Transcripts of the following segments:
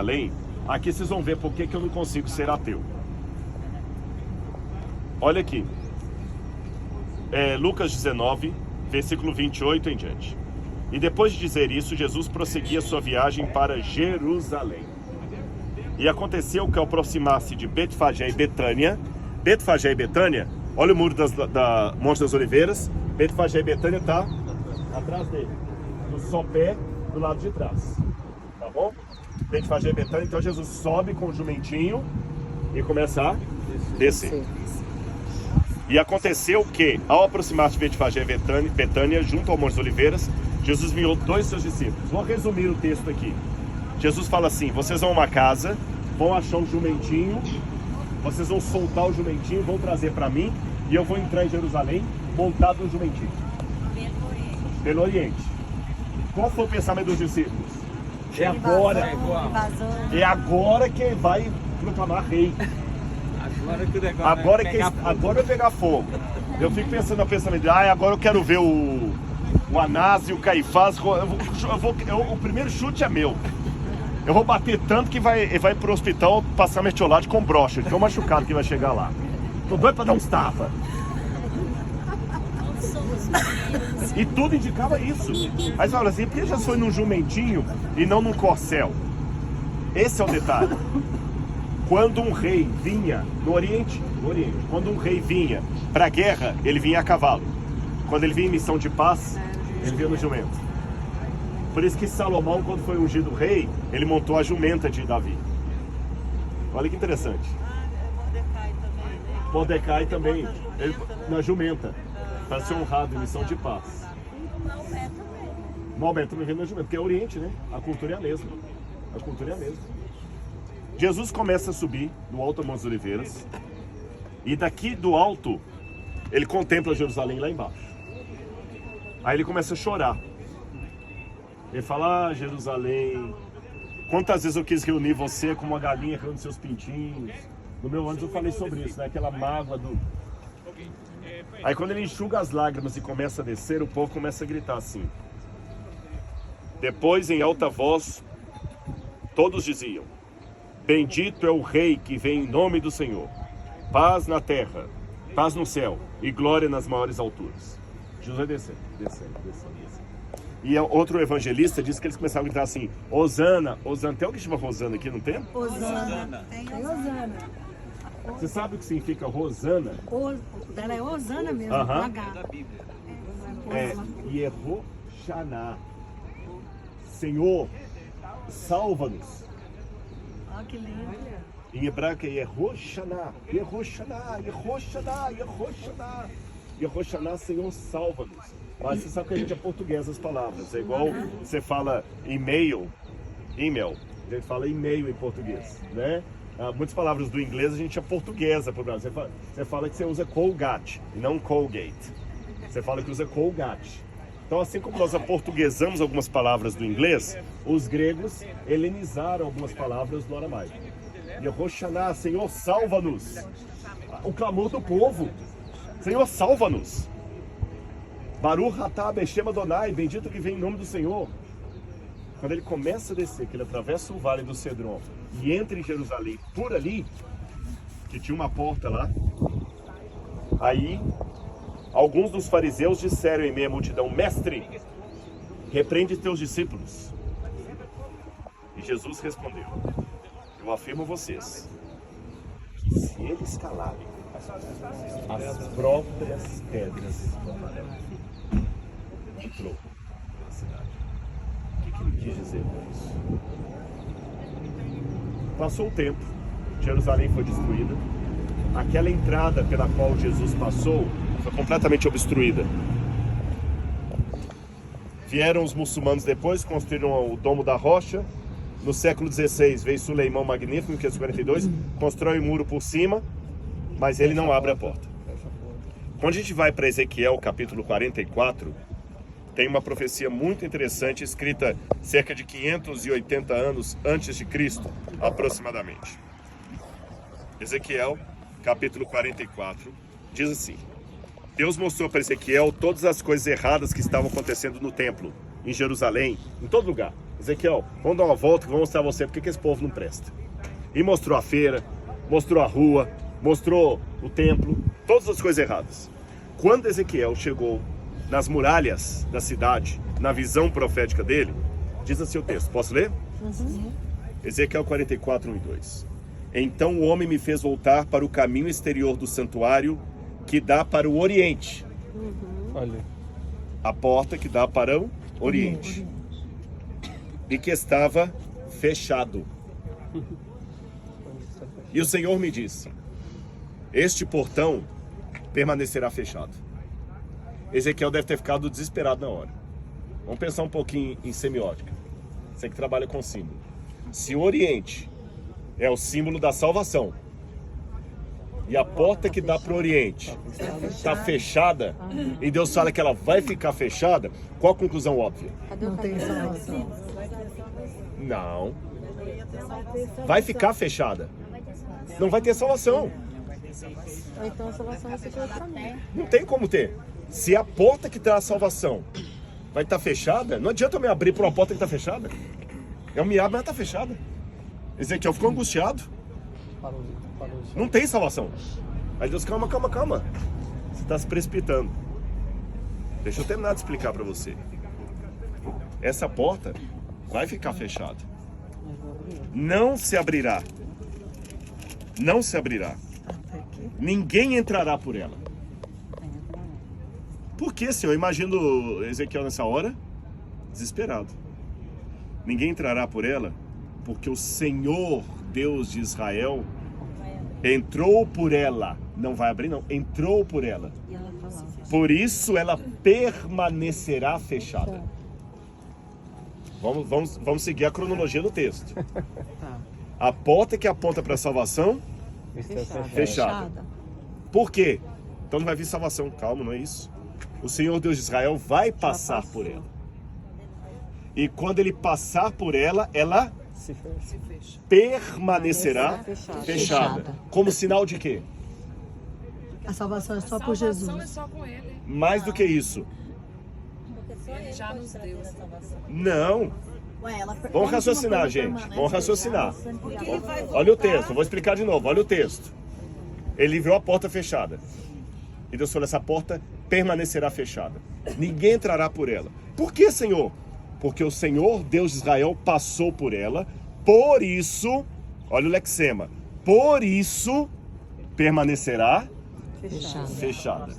Jerusalém, aqui vocês vão ver por que eu não consigo ser ateu. Olha aqui, Lucas 19, versículo 28 em diante. E depois de dizer isso, Jesus prosseguia sua viagem para Jerusalém. E aconteceu que ao aproximar-se de Betfagé e Betânia, olha o muro da Monte das Oliveiras, Betfagé e Betânia está atrás dele, no sopé do lado de trás, tá bom? Betfagé e Betânia, então Jesus sobe com o jumentinho e começa a descer. E aconteceu que, ao aproximar-se de Betfagé e Betânia, junto ao Monte das Oliveiras, Jesus enviou 2 seus discípulos. Vou resumir o texto aqui. Jesus fala assim: vocês vão a uma casa, vão achar um jumentinho, vocês vão soltar o jumentinho, vão trazer para mim, e eu vou entrar em Jerusalém montado no jumentinho. Pelo Oriente. Qual foi o pensamento dos discípulos? É agora que vai proclamar rei. Agora vai pegar fogo. Eu fico pensando no pensamento de, agora eu quero ver o Anás e o Caifás. O primeiro chute é meu. Eu vou bater tanto que vai pro hospital passar mertiolate com brocha. Tão machucado que vai chegar lá. Tô doido pra dar uns tapas. E tudo indicava isso. Aí você fala assim, por que Jesus foi num jumentinho e não num corcel? Esse é o detalhe. Quando um rei vinha no Oriente, quando um rei vinha para a guerra, ele vinha a cavalo. Quando ele vinha em missão de paz, ele vinha no jumento. Por isso que Salomão, quando foi ungido rei, ele montou a jumenta de Davi. Olha que interessante. Mordecai também, ele, na jumenta, para ser honrado em missão de paz. Maomé também veio na jumenta, porque é Oriente, né? A cultura é a mesma. Jesus começa a subir no alto Monte das Oliveiras, e daqui do alto ele contempla Jerusalém lá embaixo. Aí ele começa a chorar. Ele fala: Jerusalém, quantas vezes eu quis reunir você como uma galinha reúne seus pintinhos. No meu antes eu falei sobre isso, né? Aquela mágoa do... Aí quando ele enxuga as lágrimas e começa a descer, o povo começa a gritar assim. Depois, em alta voz, todos diziam: bendito é o rei que vem em nome do Senhor. Paz na terra, paz no céu e glória nas maiores alturas. Jesus vai descendo. E outro evangelista disse que eles começaram a gritar assim: Hosana, Hosana. Tem alguém que chama Hosana aqui, não tem? Hosana. Tem Hosana. Você sabe o que significa Hosana? Ela é Hosana mesmo, com H. É Yehoshana. Senhor, salva-nos. Olha que lindo. Em hebraico é Yehoshana. Yehoshana, Senhor, salva-nos. Mas você sabe que a gente é português as palavras. É igual você fala e-mail. A gente fala e-mail em português, né? Muitas palavras do inglês a gente é portuguesa. Você fala que você usa Colgate e não Colgate. Você fala que usa Colgate. Então, assim como nós aportuguesamos algumas palavras do inglês, os gregos helenizaram algumas palavras do aramaico. Yehoshana, Senhor, salva-nos. O clamor do povo. Senhor, salva-nos. Baruch atah b'shem Adonai, bendito que vem em nome do Senhor. Quando ele começa a descer, que ele atravessa o vale do Cedron e entra em Jerusalém, por ali, que tinha uma porta lá, aí alguns dos fariseus disseram em meio à multidão: mestre, repreende teus discípulos. E Jesus respondeu: eu afirmo a vocês, que se eles calarem, as próprias pedras falarão. Entrou na cidade. O que ele quis dizer com isso? Passou o tempo, Jerusalém foi destruída, aquela entrada pela qual Jesus passou foi completamente obstruída. Vieram os muçulmanos depois, construíram o Domo da Rocha. No século XVI veio Suleimão Magnífico, em 542, constrói um muro por cima, mas ele não abre a porta. Quando a gente vai para Ezequiel, capítulo 44, tem uma profecia muito interessante, escrita cerca de 580 anos antes de Cristo, aproximadamente. Ezequiel, capítulo 44, diz assim: Deus mostrou para Ezequiel todas as coisas erradas que estavam acontecendo no templo, em Jerusalém, em todo lugar. Ezequiel, vamos dar uma volta que eu vou mostrar a você porque que esse povo não presta. E mostrou a feira, mostrou a rua, mostrou o templo, todas as coisas erradas. Quando Ezequiel chegou nas muralhas da cidade, na visão profética dele, diz assim o texto, posso ler? Ezequiel 44, 1 e 2. Então o homem me fez voltar para o caminho exterior do santuário que dá para o oriente. Olha. A porta que dá para o oriente. E que estava fechado. E o Senhor me disse, este portão permanecerá fechado. Ezequiel deve ter ficado desesperado na hora. Vamos pensar um pouquinho em semiótica. Você que trabalha com símbolo. Se o oriente é o símbolo da salvação e a porta que dá para o oriente está fechada e Deus fala que ela vai ficar fechada, qual a conclusão óbvia? Não tem salvação. Não. Vai ficar fechada. Não vai ter salvação. Então a salvação vai ser para mim. Não tem como ter. Se a porta que traz a salvação vai estar fechada, não adianta eu me abrir para uma porta que está fechada. Eu me abro, mas está fechada. Ezequiel ficou angustiado. Não tem salvação. Aí Deus, calma. Você está se precipitando. Deixa eu terminar de explicar para você. Essa porta vai ficar fechada. Não se abrirá. Não se abrirá. Ninguém entrará por ela. Por que, Senhor? Eu imagino Ezequiel nessa hora desesperado. Ninguém entrará por ela, porque o Senhor, Deus de Israel, entrou por ela. Não vai abrir, não. Entrou por ela. Por isso ela permanecerá fechada. Vamos seguir a cronologia do texto. A porta que aponta para a salvação, fechada. Por quê? Então não vai vir salvação. Calma, não é isso. O Senhor Deus de Israel vai passar por ela. E quando ele passar por ela, ela permanecerá fechada. Como sinal de quê? A salvação é só por Jesus. A salvação é só com ele. Mais do que isso. Já nos deu. Não. Vamos raciocinar, gente. Vamos raciocinar. Olha o texto. Vou explicar de novo. Olha o texto. Ele viu a porta fechada. E Deus falou, essa porta permanecerá fechada. Ninguém entrará por ela. Por que, Senhor? Porque o Senhor, Deus de Israel, passou por ela. Por isso, olha o lexema. Por isso, permanecerá fechada.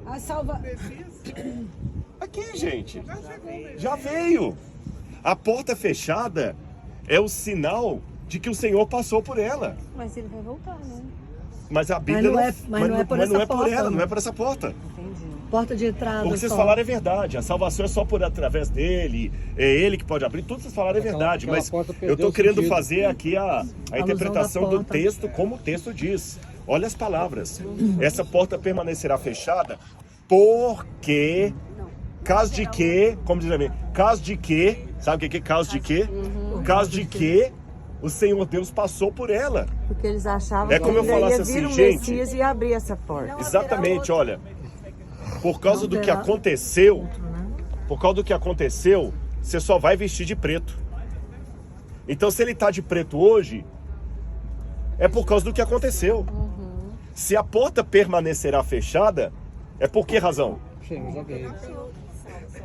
A salva... Aqui, gente. Já veio. A porta fechada é o sinal de que o Senhor passou por ela. Mas ele vai voltar, né? Mas a Bíblia não é por essa porta, ela, não. não é por essa porta. Entendi. Porta de entrada. O que vocês só. falaram é verdade. A salvação é só por através dele. É ele que pode abrir. Tudo que vocês falaram é verdade. aquela Mas porta perdeu eu estou o querendo sentido. fazer aqui a interpretação da do porta. texto, como o texto diz. Olha as palavras. Essa porta permanecerá fechada porque... Caso de que... Como diz a mim? Caso de que... Sabe o que é caso de que? Caso de que o Senhor Deus passou por ela. Porque eles achavam É como eu que ele falasse ia assim, vir um gente. Messias e abrir essa porta. Exatamente, olha. Por causa Não do que terá aconteceu, né? por causa do que aconteceu, você só vai vestir de preto. Então, se ele está de preto hoje, é por causa do que aconteceu. Se a porta permanecerá fechada, é por que razão? Sim, já veio.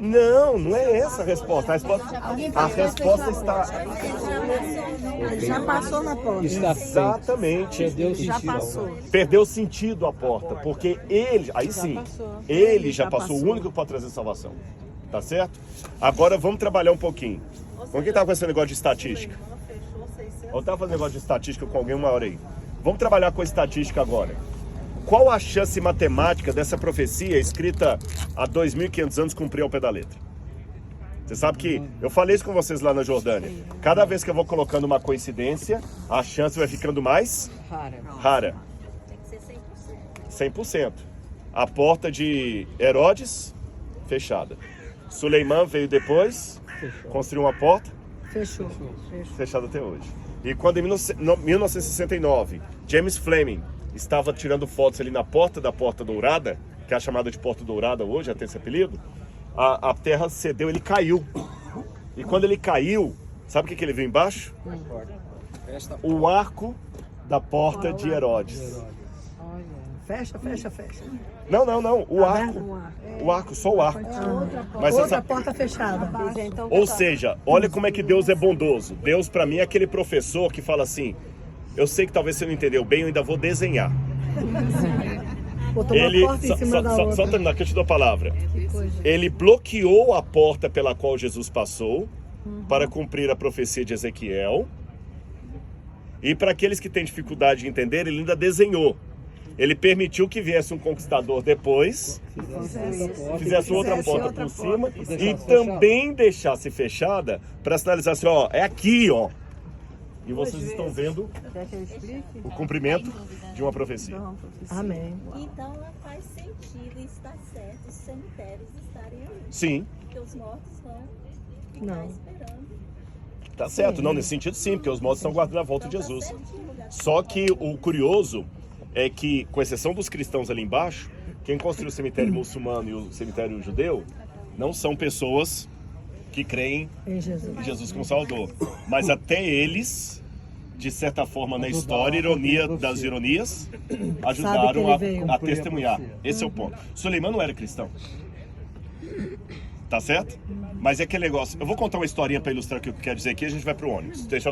Não é essa a resposta. A resposta está... Já passou na porta. Está feito. Exatamente. Perdeu o Já sentido. passou. Perdeu sentido a porta, porque ele, aí sim, passou. ele já passou, o único que pode trazer salvação. Tá certo? Agora vamos trabalhar um pouquinho. Com quem tava com esse negócio de estatística? Eu tava fazendo negócio de estatística com alguém uma hora aí. Vamos trabalhar com a estatística agora. Qual a chance matemática dessa profecia escrita há 2.500 anos cumprir ao pé da letra? Você sabe que eu falei isso com vocês lá na Jordânia. Cada vez que eu vou colocando uma coincidência, a chance vai ficando mais rara. Tem que ser 100%. 100%. A porta de Herodes, fechada. Suleimã veio depois, construiu uma porta, Fechou. fechada até hoje. E quando em 1969, James Fleming estava tirando fotos ali na porta da Porta Dourada, que é a chamada de Porta Dourada hoje, até esse apelido, a terra cedeu, ele caiu. E quando ele caiu, sabe o que ele viu embaixo? O arco da porta de Herodes. Fecha, fecha, fecha. Não, o Aberto arco. um ar. O arco, só o arco. Mas Outra essa... porta fechada. Então, Ou seja, olha como é que Deus é bondoso. Deus, pra mim, é aquele professor que fala assim: eu sei que talvez você não entendeu bem, eu ainda vou desenhar. Botou uma Ele, porta em cima da outra. só terminar que eu te dou a palavra. Ele bloqueou a porta pela qual Jesus passou para cumprir a profecia de Ezequiel. E para aqueles que têm dificuldade de entender, ele ainda desenhou. Ele permitiu que viesse um conquistador depois, fizesse outra porta por cima e também deixasse fechada para sinalizar assim, ó, é aqui, ó. E vocês estão vendo o cumprimento de uma profecia. Amém. Então faz sentido e está certo os cemitérios estarem ali. Sim, Porque os mortos vão ficar Não. esperando. tá certo. Não, nesse sentido sim, porque os mortos estão guardando a volta de Jesus. Só que o curioso é que, com exceção dos cristãos ali embaixo, quem construiu o cemitério muçulmano e o cemitério judeu não são pessoas que creem Em Jesus. em Jesus como Salvador. Mas até eles, de certa forma, na história, ironia das ironias, ajudaram ele veio. a testemunhar. Esse é o ponto. Suleiman não era cristão. Tá certo? Mas é aquele negócio. Eu vou contar uma historinha para ilustrar o que eu quero dizer aqui, a gente vai pro ônibus. Deixa eu